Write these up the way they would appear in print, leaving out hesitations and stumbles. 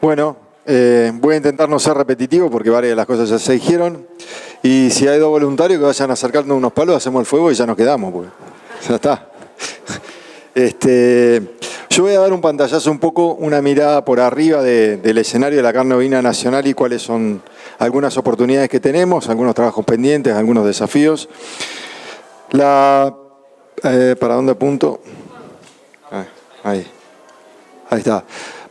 Bueno, voy a intentar no ser repetitivo porque varias de las cosas ya se dijeron. Y si hay dos voluntarios que vayan acercando unos palos, hacemos el fuego y ya nos quedamos, pues. Ya está. Yo voy a dar un pantallazo un poco, una mirada por arriba del escenario de la carne ovina nacional y cuáles son algunas oportunidades que tenemos, algunos trabajos pendientes, algunos desafíos. ¿Para dónde apunto? Ahí está.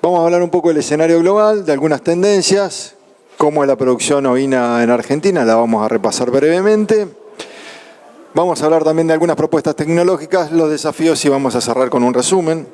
Vamos a hablar un poco del escenario global, de algunas tendencias, cómo es la producción ovina en Argentina, la vamos a repasar brevemente. Vamos a hablar también de algunas propuestas tecnológicas, los desafíos y vamos a cerrar con un resumen.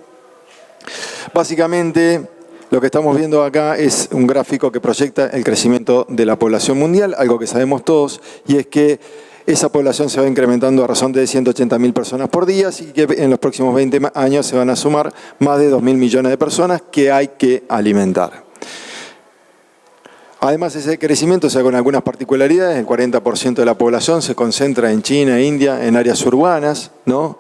Básicamente, lo que estamos viendo acá es un gráfico que proyecta el crecimiento de la población mundial, algo que sabemos todos, y es que esa población se va incrementando a razón de 180.000 personas por día y que en los próximos 20 años se van a sumar más de 2.000 millones de personas que hay que alimentar. Además, ese crecimiento, o sea, con algunas particularidades, el 40% de la población se concentra en China e India, en áreas urbanas, ¿no?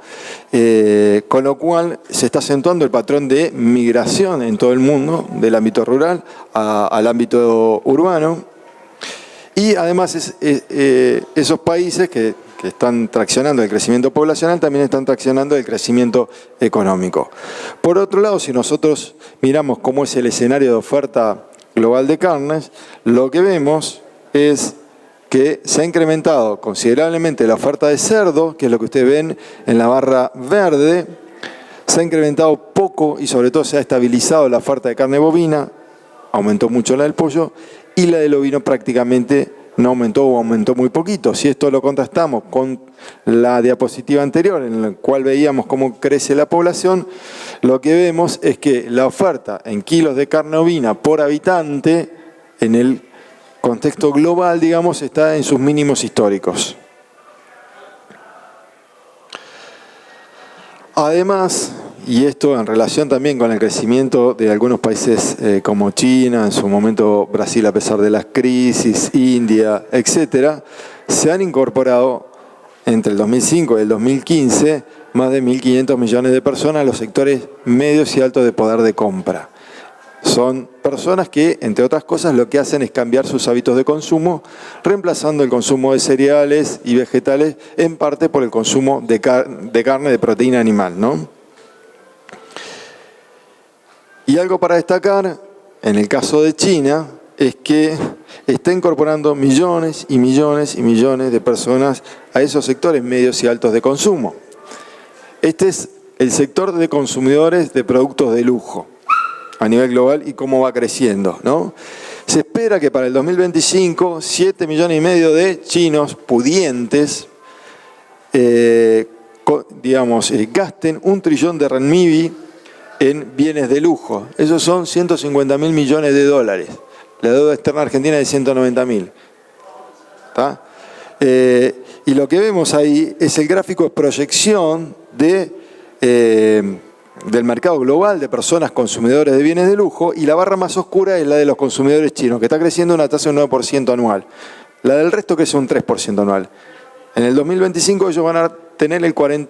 Con lo cual se está acentuando el patrón de migración en todo el mundo, del ámbito rural al ámbito urbano. Y además esos países que están traccionando el crecimiento poblacional también están traccionando el crecimiento económico. Por otro lado, si nosotros miramos cómo es el escenario de oferta global de carnes, lo que vemos es que se ha incrementado considerablemente la oferta de cerdo, que es lo que ustedes ven en la barra verde, se ha incrementado poco y sobre todo se ha estabilizado la oferta de carne bovina, aumentó mucho la del pollo, y la del ovino prácticamente no aumentó o aumentó muy poquito. Si esto lo contrastamos con la diapositiva anterior, en la cual veíamos cómo crece la población, lo que vemos es que la oferta en kilos de carne ovina por habitante, en el contexto global, digamos, está en sus mínimos históricos. Además, y esto en relación también con el crecimiento de algunos países como China, en su momento Brasil a pesar de las crisis, India, etcétera, se han incorporado entre el 2005 y el 2015 más de 1.500 millones de personas a los sectores medios y altos de poder de compra. Son personas que, entre otras cosas, lo que hacen es cambiar sus hábitos de consumo, reemplazando el consumo de cereales y vegetales en parte por el consumo de carne, de proteína animal, ¿no? Y algo para destacar, en el caso de China, es que está incorporando millones y millones y millones de personas a esos sectores medios y altos de consumo. Este es el sector de consumidores de productos de lujo a nivel global y cómo va creciendo, ¿no? Se espera que para el 2025, 7,5 millones de chinos pudientes, gasten 1 trillón de renminbi en bienes de lujo. Esos son 150.000 millones de dólares. La deuda externa argentina es de 190.000. ¿Está? Y lo que vemos ahí es el gráfico de proyección del mercado global de personas consumidores de bienes de lujo, y la barra más oscura es la de los consumidores chinos, que está creciendo a una tasa de un 9% anual. La del resto que es un 3% anual. En el 2025 ellos van a tener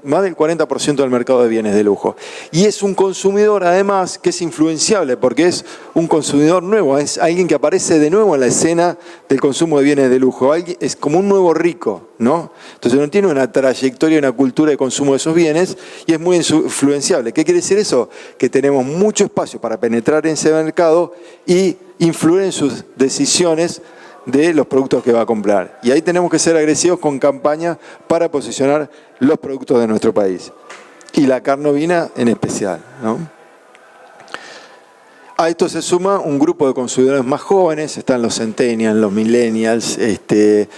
más del 40% del mercado de bienes de lujo. Y es un consumidor, además, que es influenciable, porque es un consumidor nuevo, es alguien que aparece de nuevo en la escena del consumo de bienes de lujo. Es como un nuevo rico, ¿no? Entonces no tiene una trayectoria, una cultura de consumo de esos bienes y es muy influenciable. ¿Qué quiere decir eso? Que tenemos mucho espacio para penetrar en ese mercado y influir en sus decisiones de los productos que va a comprar. Y ahí tenemos que ser agresivos con campañas para posicionar los productos de nuestro país. Y la carne ovina en especial, ¿no? A esto se suma un grupo de consumidores más jóvenes, están los centennials, los millennials,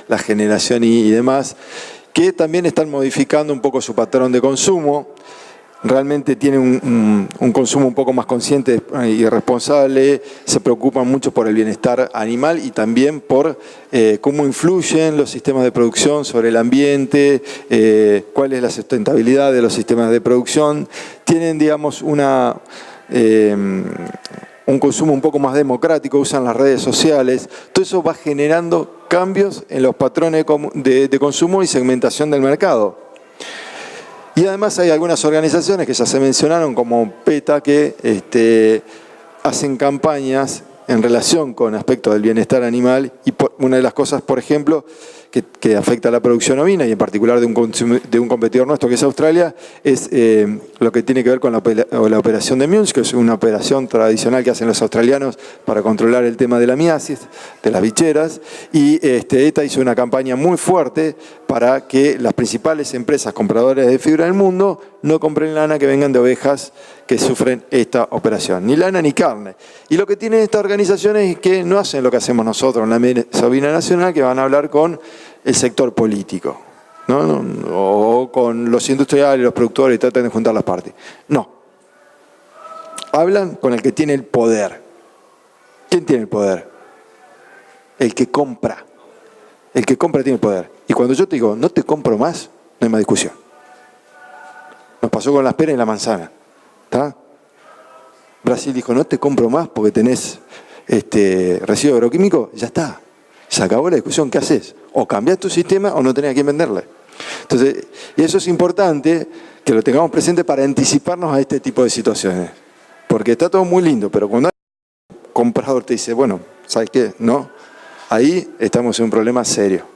la generación y demás, que también están modificando un poco su patrón de consumo. Realmente tienen un consumo un poco más consciente y responsable, se preocupan mucho por el bienestar animal y también por cómo influyen los sistemas de producción sobre el ambiente, cuál es la sustentabilidad de los sistemas de producción. Tienen, digamos, un consumo un poco más democrático, usan las redes sociales. Todo eso va generando cambios en los patrones de consumo y segmentación del mercado. Y además hay algunas organizaciones que ya se mencionaron, como PETA, que hacen campañas en relación con aspectos del bienestar animal y una de las cosas, por ejemplo, que afecta a la producción ovina y en particular de un competidor nuestro que es Australia, es lo que tiene que ver con la operación de Munch, que es una operación tradicional que hacen los australianos para controlar el tema de la miasis, de las bicheras, y ETA hizo una campaña muy fuerte para que las principales empresas compradoras de fibra del mundo no compren lana que vengan de ovejas que sufren esta operación, ni lana ni carne. Y lo que tienen estas organizaciones es que no hacen lo que hacemos nosotros en la Mesa Ovina Nacional, que van a hablar con el sector político, ¿no? O con los industriales, los productores, y tratan de juntar las partes. No. Hablan con el que tiene el poder. ¿Quién tiene el poder? El que compra. El que compra tiene el poder. Y cuando yo te digo, no te compro más, no hay más discusión. Nos pasó con las peras y la manzana. ¿Está? Brasil dijo, no te compro más porque tenés residuo agroquímico, ya está. Se acabó la discusión, ¿qué haces? O cambiás tu sistema o no tenés a quién venderle. Entonces, y eso es importante que lo tengamos presente para anticiparnos a este tipo de situaciones. Porque está todo muy lindo, pero cuando el comprador te dice, bueno, ¿sabes qué? No, ahí estamos en un problema serio.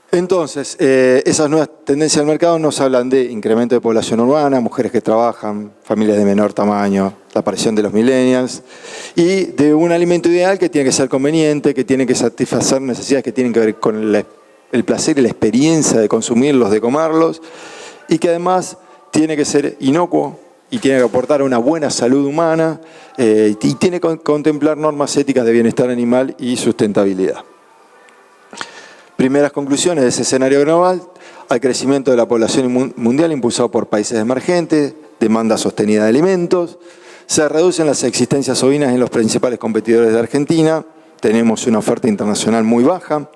Entonces, esas nuevas tendencias del mercado nos hablan de incremento de población urbana, mujeres que trabajan, familias de menor tamaño, la aparición de los millennials y de un alimento ideal que tiene que ser conveniente, que tiene que satisfacer necesidades que tienen que ver con el placer y la experiencia de consumirlos, de comerlos y que además tiene que ser inocuo y tiene que aportar una buena salud humana y tiene que contemplar normas éticas de bienestar animal y sustentabilidad. Primeras conclusiones de ese escenario global: al crecimiento de la población mundial impulsado por países emergentes, demanda sostenida de alimentos, se reducen las existencias ovinas en los principales competidores de Argentina, tenemos una oferta internacional muy baja,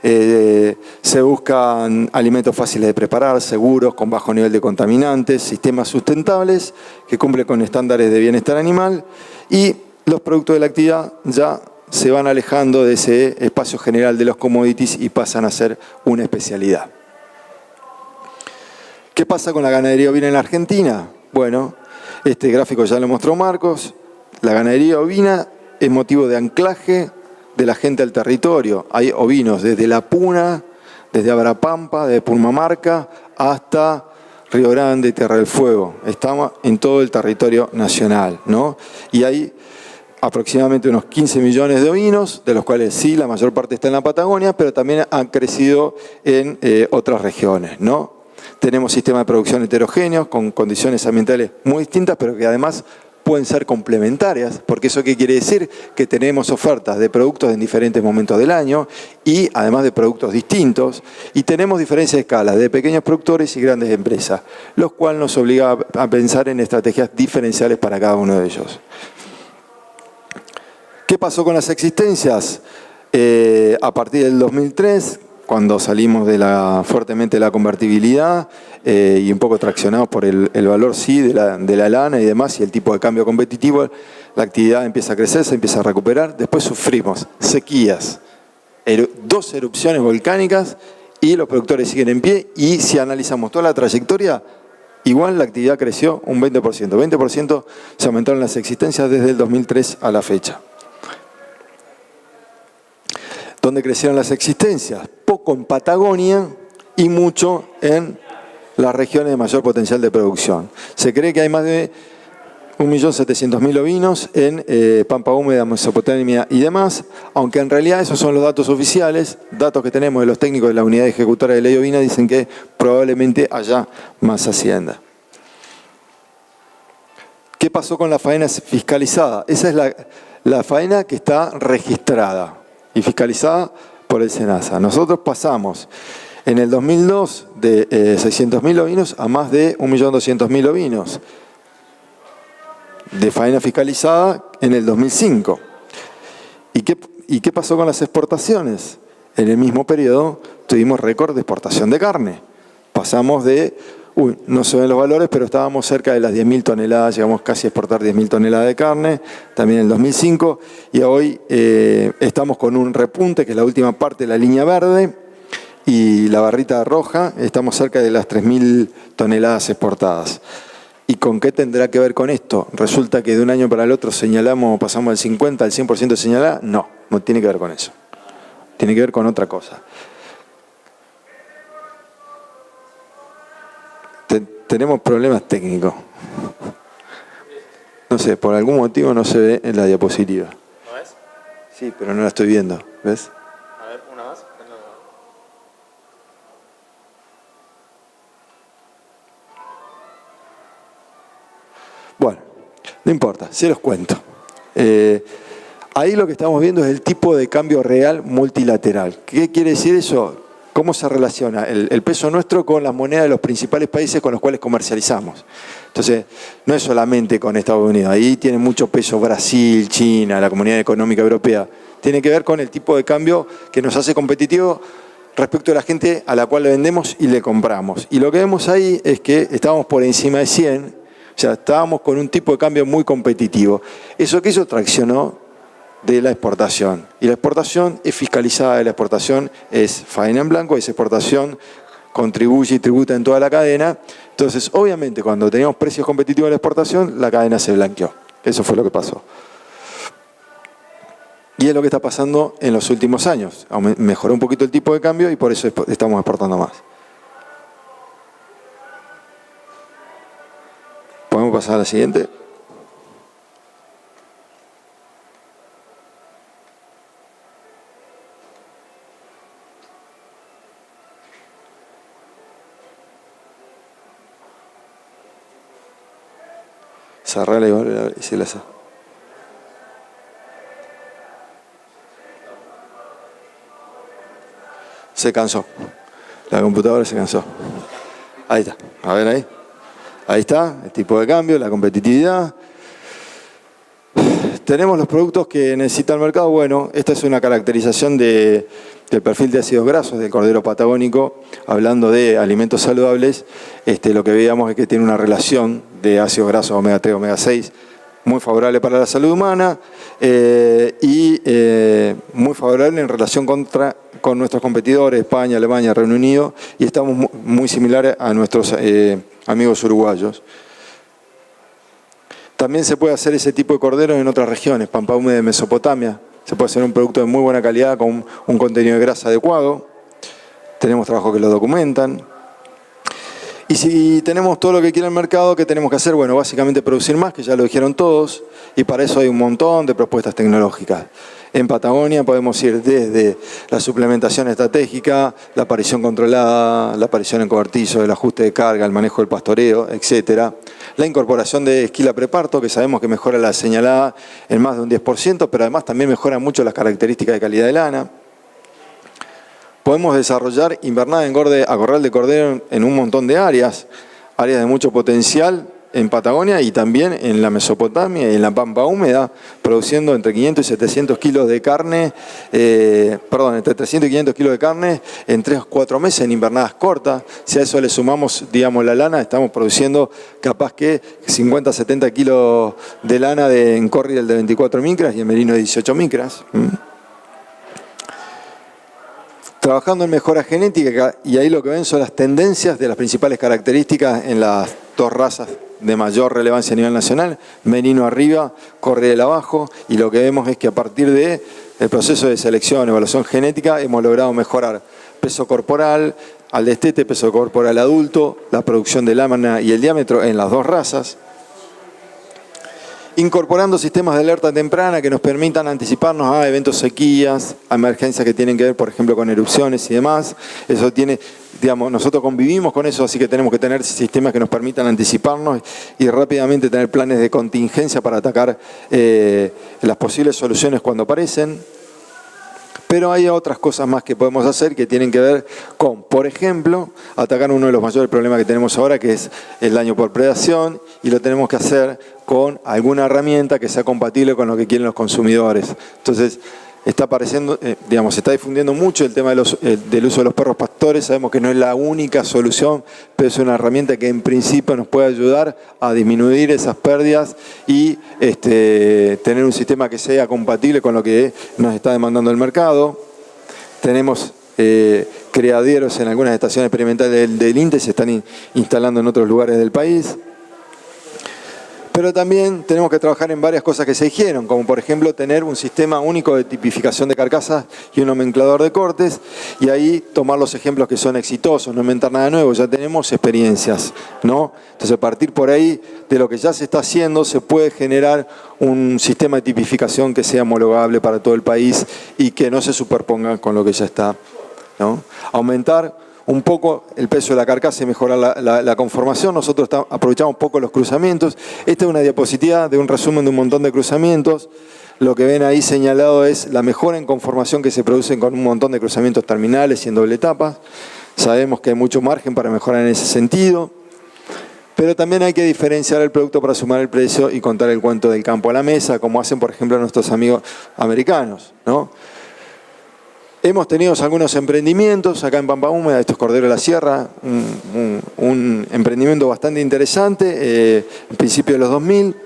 se buscan alimentos fáciles de preparar, seguros, con bajo nivel de contaminantes, sistemas sustentables que cumplen con estándares de bienestar animal y los productos de la actividad ya se van alejando de ese espacio general de los commodities y pasan a ser una especialidad. ¿Qué pasa con la ganadería ovina en la Argentina? Bueno, este gráfico ya lo mostró Marcos. La ganadería ovina es motivo de anclaje de la gente al territorio. Hay ovinos desde La Puna, desde Abrapampa, de Purmamarca, hasta Río Grande, Tierra del Fuego. Estamos en todo el territorio nacional, ¿no? Y hay aproximadamente unos 15 millones de ovinos, de los cuales sí, la mayor parte está en la Patagonia, pero también han crecido en otras regiones, ¿no? Tenemos sistemas de producción heterogéneos, con condiciones ambientales muy distintas, pero que además pueden ser complementarias, porque ¿eso qué quiere decir? Que tenemos ofertas de productos en diferentes momentos del año y además de productos distintos, y tenemos diferencias de escala de pequeños productores y grandes empresas, lo cual nos obliga a pensar en estrategias diferenciales para cada uno de ellos. ¿Qué pasó con las existencias? A partir del 2003, cuando salimos fuertemente de la convertibilidad y un poco traccionados por el valor sí de la lana y demás y el tipo de cambio competitivo, la actividad empieza a crecer, se empieza a recuperar. Después sufrimos sequías, 2 erupciones volcánicas y los productores siguen en pie y si analizamos toda la trayectoria, igual la actividad creció un 20%. 20% se aumentaron las existencias desde el 2003 a la fecha. ¿Dónde crecieron las existencias? Poco en Patagonia y mucho en las regiones de mayor potencial de producción. Se cree que hay más de 1.700.000 ovinos en Pampa Húmeda, Mesopotamia y demás, aunque en realidad esos son los datos oficiales, datos que tenemos de los técnicos de la Unidad Ejecutora de Ley Ovina dicen que probablemente haya más hacienda. ¿Qué pasó con la faena fiscalizada? Esa es la faena que está registrada y fiscalizada por el SENASA. Nosotros pasamos en el 2002 de 600.000 ovinos a más de 1.200.000 ovinos de faena fiscalizada en el 2005. ¿Y qué pasó con las exportaciones? En el mismo periodo tuvimos récord de exportación de carne. Pasamos de, no se ven los valores, pero estábamos cerca de las 10.000 toneladas, llegamos casi a exportar 10.000 toneladas de carne, también en el 2005, y hoy estamos con un repunte, que es la última parte de la línea verde, y la barrita roja, estamos cerca de las 3.000 toneladas exportadas. ¿Y con qué tendrá que ver con esto? ¿Resulta que de un año para el otro señalamos, pasamos del 50 al 100% de señalada? No, no tiene que ver con eso. Tiene que ver con otra cosa. Tenemos problemas técnicos. No sé, por algún motivo no se ve en la diapositiva. ¿No ves? Sí, pero no la estoy viendo. ¿Ves? A ver, una más. Bueno, no importa, se los cuento. Ahí lo que estamos viendo es el tipo de cambio real multilateral. ¿Qué quiere decir eso? ¿Cómo se relaciona el peso nuestro con las monedas de los principales países con los cuales comercializamos? Entonces, no es solamente con Estados Unidos. Ahí tiene mucho peso Brasil, China, la Comunidad Económica Europea. Tiene que ver con el tipo de cambio que nos hace competitivos respecto a la gente a la cual le vendemos y le compramos. Y lo que vemos ahí es que estábamos por encima de 100, o sea, estábamos con un tipo de cambio muy competitivo. ¿Eso qué hizo? Traccionó de la exportación. Y la exportación es fiscalizada, la exportación es faena en blanco, esa exportación contribuye y tributa en toda la cadena. Entonces, obviamente, cuando teníamos precios competitivos de la exportación, la cadena se blanqueó. Eso fue lo que pasó. Y es lo que está pasando en los últimos años. Mejoró un poquito el tipo de cambio y por eso estamos exportando más. ¿Podemos pasar a la siguiente? Cerrarla y se la hace. Se cansó. La computadora se cansó. Ahí está. A ver ahí. Ahí está, el tipo de cambio, la competitividad. Tenemos los productos que necesita el mercado. Bueno, esta es una caracterización del perfil de ácidos grasos del cordero patagónico. Hablando de alimentos saludables, lo que veíamos es que tiene una relación de ácidos grasos omega 3, omega 6 muy favorable para la salud humana y muy favorable en relación con nuestros competidores, España, Alemania, Reino Unido, y estamos muy similares a nuestros amigos uruguayos. También se puede hacer ese tipo de corderos en otras regiones, pampa húmeda de Mesopotamia. Se puede hacer un producto de muy buena calidad con un contenido de grasa adecuado. Tenemos trabajos que lo documentan. Y si tenemos todo lo que quiere el mercado, ¿qué tenemos que hacer? Bueno, básicamente producir más, que ya lo dijeron todos, y para eso hay un montón de propuestas tecnológicas. En Patagonia podemos ir desde la suplementación estratégica, la aparición controlada, la aparición en cobertizo, el ajuste de carga, el manejo del pastoreo, etc. La incorporación de esquila preparto, que sabemos que mejora la señalada en más de un 10%, pero además también mejora mucho las características de calidad de lana. Podemos desarrollar invernada a corral de cordero en un montón de áreas de mucho potencial en Patagonia y también en la Mesopotamia y en la pampa húmeda, produciendo entre 500 y 700 kilos de carne, entre 300 y 500 kilos de carne en 3 o 4 meses en invernadas cortas. Si a eso le sumamos, digamos, la lana, estamos produciendo capaz que 50 a 70 kilos de lana en córridel de 24 micras y en merino de 18 micras. Trabajando en mejora genética, y ahí lo que ven son las tendencias de las principales características en las dos razas de mayor relevancia a nivel nacional, merino arriba, cordel abajo, y lo que vemos es que a partir del proceso de selección, evaluación genética, hemos logrado mejorar peso corporal, al destete, peso corporal adulto, la producción de lámina y el diámetro en las dos razas, incorporando sistemas de alerta temprana que nos permitan anticiparnos a eventos sequías, a emergencias que tienen que ver, por ejemplo, con erupciones y demás. Eso tiene, digamos, nosotros convivimos con eso, así que tenemos que tener sistemas que nos permitan anticiparnos y rápidamente tener planes de contingencia para atacar las posibles soluciones cuando aparecen. Pero hay otras cosas más que podemos hacer que tienen que ver con, por ejemplo, atacar uno de los mayores problemas que tenemos ahora, que es el daño por predación, y lo tenemos que hacer con alguna herramienta que sea compatible con lo que quieren los consumidores. Entonces, está apareciendo, se está difundiendo mucho el tema del uso de los perros pastores. Sabemos que no es la única solución, pero es una herramienta que en principio nos puede ayudar a disminuir esas pérdidas y tener un sistema que sea compatible con lo que nos está demandando el mercado. Tenemos criaderos en algunas estaciones experimentales del INTE, se están instalando en otros lugares del país. Pero también tenemos que trabajar en varias cosas que se dijeron, como por ejemplo tener un sistema único de tipificación de carcasas y un nomenclador de cortes, y ahí tomar los ejemplos que son exitosos, no inventar nada nuevo, ya tenemos experiencias, ¿no? Entonces, a partir por ahí de lo que ya se está haciendo, se puede generar un sistema de tipificación que sea homologable para todo el país y que no se superponga con lo que ya está, ¿no? Aumentar un poco el peso de la carcasa y mejorar la conformación. Nosotros aprovechamos un poco los cruzamientos. Esta es una diapositiva de un resumen de un montón de cruzamientos. Lo que ven ahí señalado es la mejora en conformación que se produce con un montón de cruzamientos terminales y en doble etapa. Sabemos que hay mucho margen para mejorar en ese sentido. Pero también hay que diferenciar el producto para sumar el precio y contar el cuento del campo a la mesa, como hacen, por ejemplo, nuestros amigos americanos, ¿no? Hemos tenido algunos emprendimientos acá en Pampa Húmeda, estos Corderos de la Sierra, un emprendimiento bastante interesante, en principio de los 2000,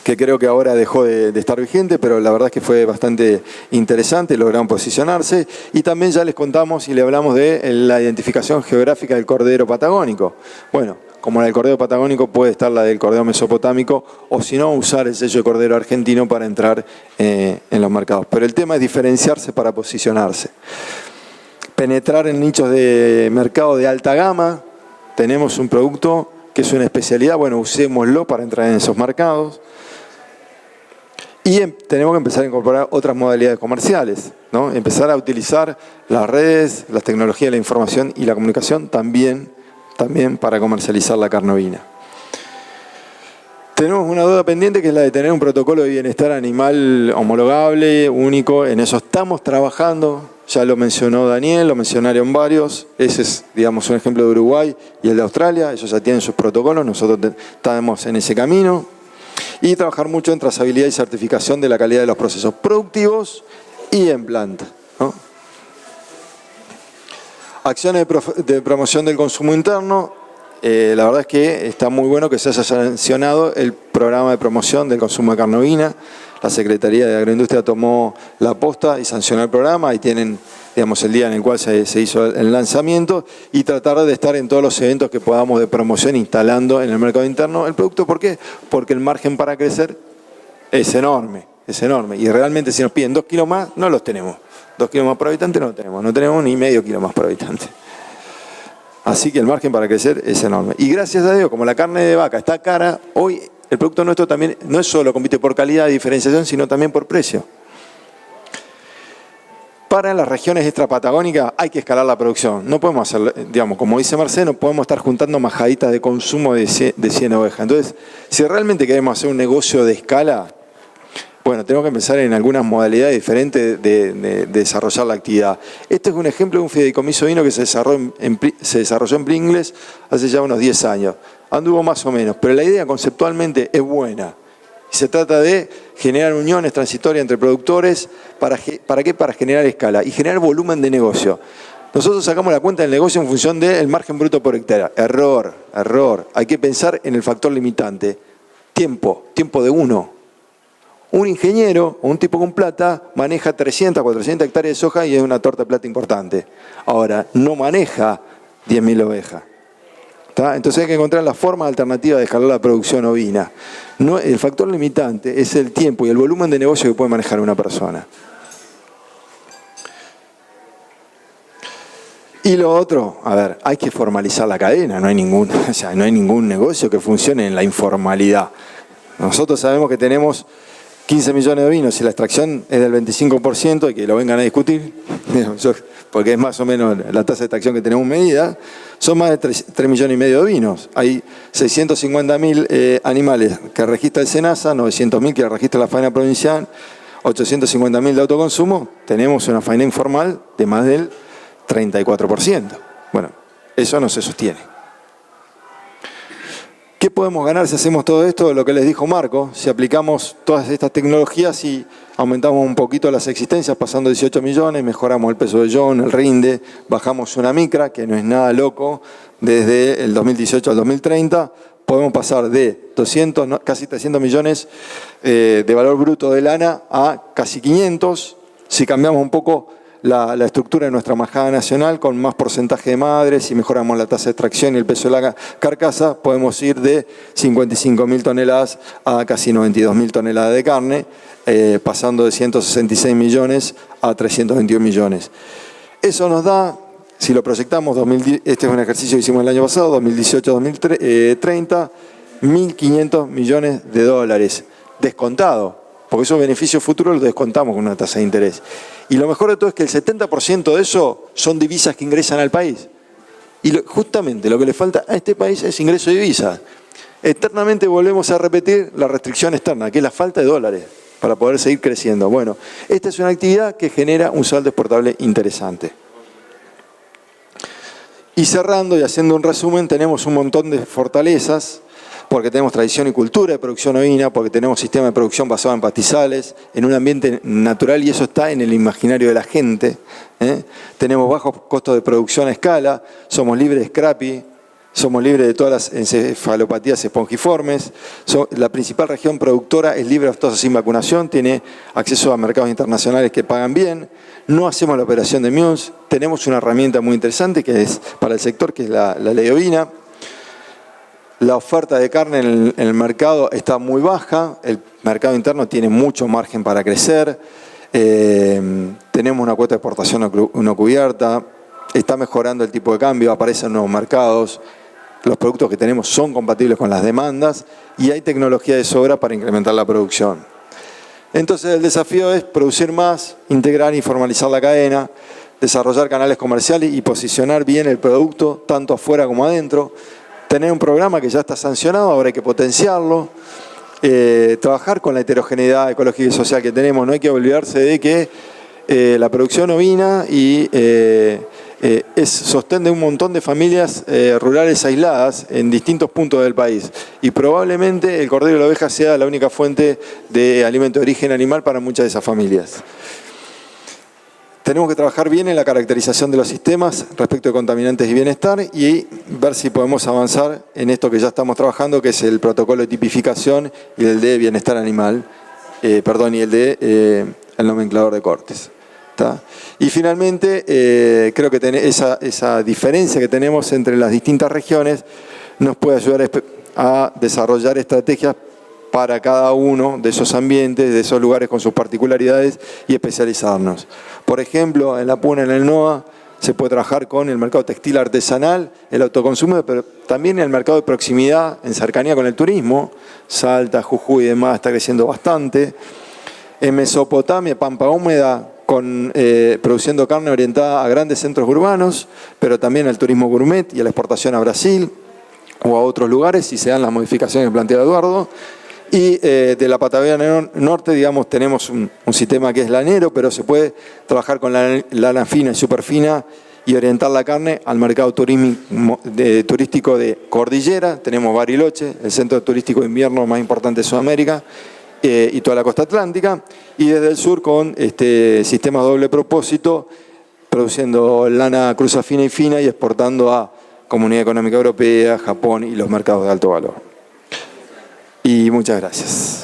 que creo que ahora dejó de estar vigente, pero la verdad es que fue bastante interesante, lograron posicionarse. Y también ya les contamos y le hablamos de la identificación geográfica del cordero patagónico. Bueno, como la del cordero patagónico puede estar la del cordero mesopotámico, o si no, usar el sello de cordero argentino para entrar en los mercados. Pero el tema es diferenciarse para posicionarse. Penetrar en nichos de mercado de alta gama. Tenemos un producto que es una especialidad, bueno, usémoslo para entrar en esos mercados. Y tenemos que empezar a incorporar otras modalidades comerciales, ¿no? Empezar a utilizar las redes, las tecnologías de la información y la comunicación también para comercializar la carne ovina. Tenemos una duda pendiente que es la de tener un protocolo de bienestar animal homologable, único. En eso estamos trabajando, ya lo mencionó Daniel, lo mencionaron varios. Ese es, digamos, un ejemplo de Uruguay y el de Australia. Ellos ya tienen sus protocolos, nosotros estamos en ese camino. Y trabajar mucho en trazabilidad y certificación de la calidad de los procesos productivos y en planta, ¿no? Acciones de promoción del consumo interno. La verdad es que está muy bueno que se haya sancionado el programa de promoción del consumo de carne ovina. La Secretaría de Agroindustria tomó la posta y sancionó el programa. Ahí tienen, digamos, el día en el cual se hizo el lanzamiento, y tratar de estar en todos los eventos que podamos de promoción instalando en el mercado interno el producto. ¿Por qué? Porque el margen para crecer es enorme, es enorme. Y realmente si nos piden 2 kilos más, no los tenemos. 2 kilos más por habitante no tenemos ni medio kilo más por habitante. Así que el margen para crecer es enorme. Y gracias a Dios, como la carne de vaca está cara, hoy el producto nuestro también no es solo compite por calidad y diferenciación, sino también por precio. Para las regiones extrapatagónicas hay que escalar la producción. No podemos hacer, digamos, como dice Marcelo, no podemos estar juntando majaditas de consumo de 100 ovejas. Entonces, si realmente queremos hacer un negocio de escala, bueno, tenemos que pensar en algunas modalidades diferentes de desarrollar la actividad. Este es un ejemplo de un fideicomiso ovino que se desarrolló en Pringles hace ya unos 10 años. Anduvo más o menos, pero la idea conceptualmente es buena. Se trata de generar uniones transitorias entre productores. ¿Para qué? Para generar escala y generar volumen de negocio. Nosotros sacamos la cuenta del negocio en función del margen bruto por hectárea. Error. Hay que pensar en el factor limitante. Tiempo de uno. Un ingeniero o un tipo con plata maneja 300, 400 hectáreas de soja y es una torta de plata importante. Ahora, no maneja 10.000 ovejas. ¿Tá? Entonces hay que encontrar la forma alternativa de escalar la producción ovina. No, el factor limitante es el tiempo y el volumen de negocio que puede manejar una persona. Y lo otro, a ver, hay que formalizar la cadena. No hay ningún negocio que funcione en la informalidad. Nosotros sabemos que tenemos 15 millones de ovinos y la extracción es del 25%, y que lo vengan a discutir, porque es más o menos la tasa de extracción que tenemos medida, son más de 3 millones y medio de ovinos. Hay 650.000 animales que registra el SENASA, 900.000 que registra la faena provincial, 850.000 de autoconsumo. Tenemos una faena informal de más del 34%. Bueno, eso no se sostiene. ¿Qué podemos ganar si hacemos todo esto? Lo que les dijo Marco, si aplicamos todas estas tecnologías y aumentamos un poquito las existencias, pasando 18 millones, mejoramos el peso de John, el rinde, bajamos una micra, que no es nada loco, desde el 2018 al 2030, podemos pasar de 200, casi 300 millones de valor bruto de lana a casi 500. Si cambiamos un poco la estructura de nuestra majada nacional con más porcentaje de madres. Si mejoramos la tasa de extracción y el peso de la carcasa, podemos ir de 55.000 toneladas a casi 92.000 toneladas de carne, pasando de 166 millones a 321 millones. Eso nos da, si lo proyectamos, este es un ejercicio que hicimos el año pasado, 2018-2030, 1.500 millones de dólares, descontado, porque esos beneficios futuros los descontamos con una tasa de interés. Y lo mejor de todo es que el 70% de eso son divisas que ingresan al país. Y justamente lo que le falta a este país es ingreso de divisas. Eternamente volvemos a repetir la restricción externa, que es la falta de dólares, para poder seguir creciendo. Bueno, esta es una actividad que genera un saldo exportable interesante. Y cerrando y haciendo un resumen, tenemos un montón de fortalezas, porque tenemos tradición y cultura de producción ovina, porque tenemos sistema de producción basado en pastizales, en un ambiente natural, y eso está en el imaginario de la gente. Tenemos bajos costos de producción a escala, somos libres de scrappy, somos libres de todas las encefalopatías espongiformes. La principal región productora es libre de aftosa sin vacunación, tiene acceso a mercados internacionales que pagan bien. No hacemos la operación de MUNS. Tenemos una herramienta muy interesante que es para el sector, que es la ley ovina. La oferta de carne en el mercado está muy baja. El mercado interno tiene mucho margen para crecer. Tenemos una cuota de exportación no cubierta. Está mejorando el tipo de cambio, aparecen nuevos mercados. Los productos que tenemos son compatibles con las demandas y hay tecnología de sobra para incrementar la producción. Entonces el desafío es producir más, integrar y formalizar la cadena, desarrollar canales comerciales y posicionar bien el producto tanto afuera como adentro. Tener un programa que ya está sancionado, ahora hay que potenciarlo. Trabajar con la heterogeneidad ecológica y social que tenemos. No hay que olvidarse de que la producción ovina es sostén de un montón de familias rurales aisladas en distintos puntos del país. Y probablemente el cordero y la oveja sea la única fuente de alimento de origen animal para muchas de esas familias. Tenemos que trabajar bien en la caracterización de los sistemas respecto de contaminantes y bienestar y ver si podemos avanzar en esto que ya estamos trabajando, que es el protocolo de tipificación y el de bienestar animal, y el de el nomenclador de cortes. ¿Tá? Y finalmente, creo que esa diferencia que tenemos entre las distintas regiones nos puede ayudar a desarrollar estrategias para cada uno de esos ambientes, de esos lugares con sus particularidades y especializarnos. Por ejemplo, en la Puna, en el NOA, se puede trabajar con el mercado textil artesanal, el autoconsumo, pero también el mercado de proximidad, en cercanía con el turismo. Salta, Jujuy y demás está creciendo bastante. En Mesopotamia, Pampa Húmeda, produciendo carne orientada a grandes centros urbanos, pero también al turismo gourmet y a la exportación a Brasil o a otros lugares, si se dan las modificaciones que plantea Eduardo. Y de la Patagonia Norte, digamos, tenemos un sistema que es lanero, pero se puede trabajar con la lana fina y superfina y orientar la carne al mercado turístico de cordillera. Tenemos Bariloche, el centro turístico de invierno más importante de Sudamérica, y toda la costa atlántica, y desde el sur con sistemas de doble propósito, produciendo lana cruza fina y exportando a Comunidad Económica Europea, Japón y los mercados de alto valor. Y muchas gracias.